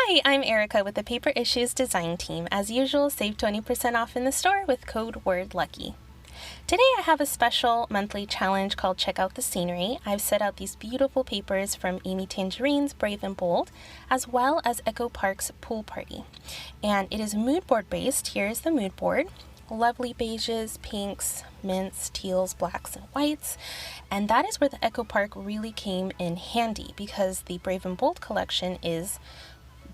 Hi, I'm Erica with the Paper Issues design team. As usual, save 20% off in the store with code WORDLUCKY. Today I have a special monthly challenge called Check Out the Scenery. I've set out these beautiful papers from Amy Tangerine's Brave and Bold, as well as Echo Park's Pool Party. And it is mood board based. Here's the mood board. Lovely beiges, pinks, mints, teals, blacks, and whites. And that is where the Echo Park really came in handy because the Brave and Bold collection is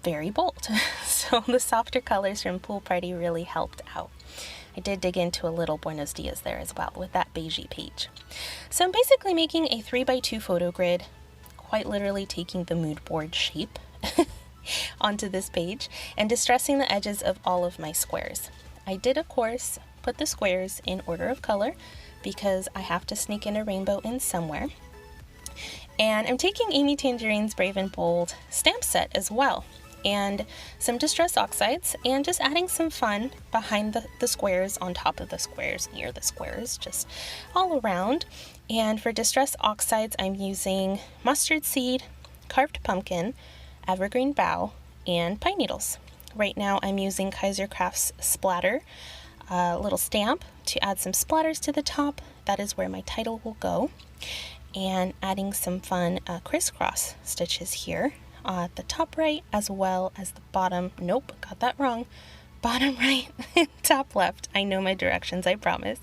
very bold. So the softer colors from Pool Party really helped out. I did dig into a little Buenos Dias there as well with that beigey page. So I'm basically making a 3x2 photo grid, quite literally taking the mood board shape onto this page and distressing the edges of all of my squares. I did, of course, put the squares in order of color because I have to sneak in a rainbow in somewhere. And I'm taking Amy Tangerine's Brave and Bold stamp set as well, and some distress oxides, and just adding some fun behind the squares, on top of the squares, near the squares, just all around. And for distress oxides, I'm using mustard seed, carved pumpkin, evergreen bough, and pine needles. Right now I'm using Kaiser Crafts Splatter, a little stamp to add some splatters to the top. That is where my title will go. And adding some fun crisscross stitches here at the top right, as well as the bottom, nope, got that wrong, bottom right, top left. I know my directions, I promise.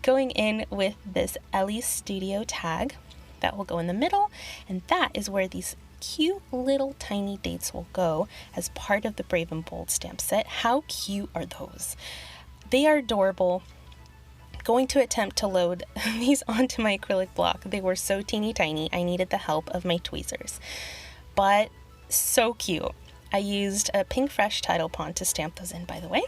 Going in with this Ellie Studio tag that will go in the middle, and that is where these cute little tiny dates will go as part of the Brave and Bold stamp set. How cute are those? They are adorable. Going to attempt to load these onto my acrylic block. They were so teeny tiny, I needed the help of my tweezers. But so cute. I used a pink fresh title pond to stamp those in, by the way.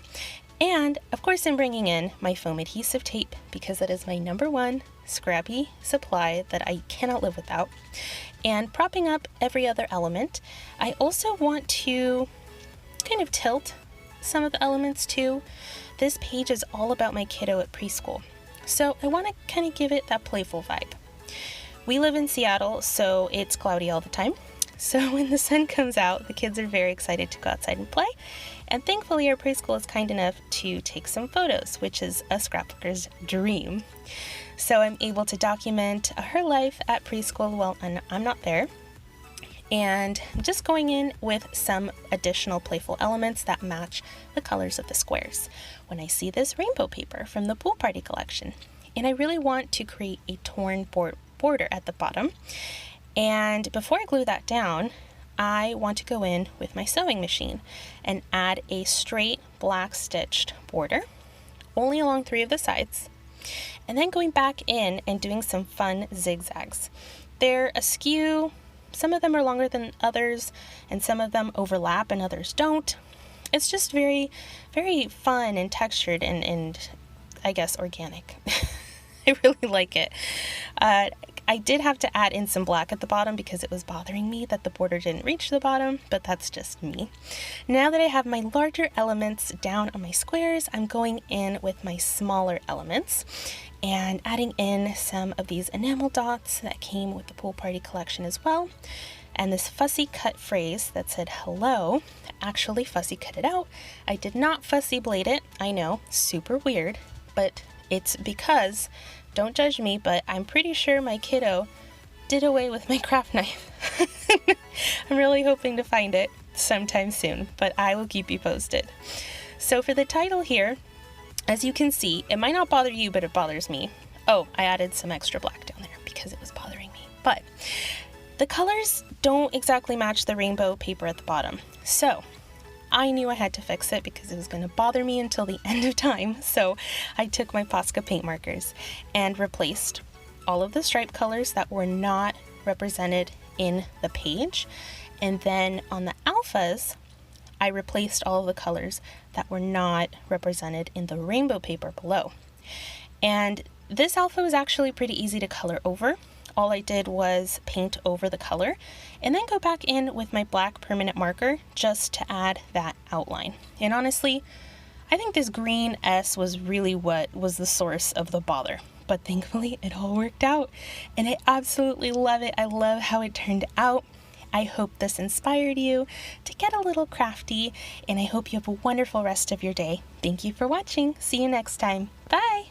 And of course I'm bringing in my foam adhesive tape because that is my #1 scrappy supply that I cannot live without. And propping up every other element, I also want to kind of tilt some of the elements too. This page is all about my kiddo at preschool, so I want to kind of give it that playful vibe. We live in Seattle, so it's cloudy all the time. So when the sun comes out, the kids are very excited to go outside and play. And thankfully, our preschool is kind enough to take some photos, which is a scrapbooker's dream. So I'm able to document her life at preschool while I'm not there. And I'm just going in with some additional playful elements that match the colors of the squares. When I see this rainbow paper from the Pool Party collection, and I really want to create a torn border at the bottom. And before I glue that down, I want to go in with my sewing machine and add a straight black stitched border, only along 3 of the sides, and then going back in and doing some fun zigzags. They're askew, some of them are longer than others, and some of them overlap and others don't. It's just very, very fun and textured and I guess organic. I really like it. I did have to add in some black at the bottom because it was bothering me that the border didn't reach the bottom, but that's just me. Now that I have my larger elements down on my squares, I'm going in with my smaller elements and adding in some of these enamel dots that came with the Pool Party collection as well. And this fussy cut phrase that said hello, actually fussy cut it out. I did not fussy blade it. I know, super weird, but it's because, don't judge me, but I'm pretty sure my kiddo did away with my craft knife. I'm really hoping to find it sometime soon, but I will keep you posted. So for the title here, as you can see, it might not bother you, but it bothers me. Oh, I added some extra black down there because it was bothering me. But the colors don't exactly match the rainbow paper at the bottom. So I knew I had to fix it because it was going to bother me until the end of time. So I took my Posca paint markers and replaced all of the stripe colors that were not represented in the page. And then on the alphas, I replaced all of the colors that were not represented in the rainbow paper below. And this alpha was actually pretty easy to color over. All I did was paint over the color and then go back in with my black permanent marker just to add that outline. And honestly, I think this green S was really what was the source of the bother. But thankfully it all worked out and I absolutely love it. I love how it turned out. I hope this inspired you to get a little crafty, and I hope you have a wonderful rest of your day. Thank you for watching. See you next time. Bye!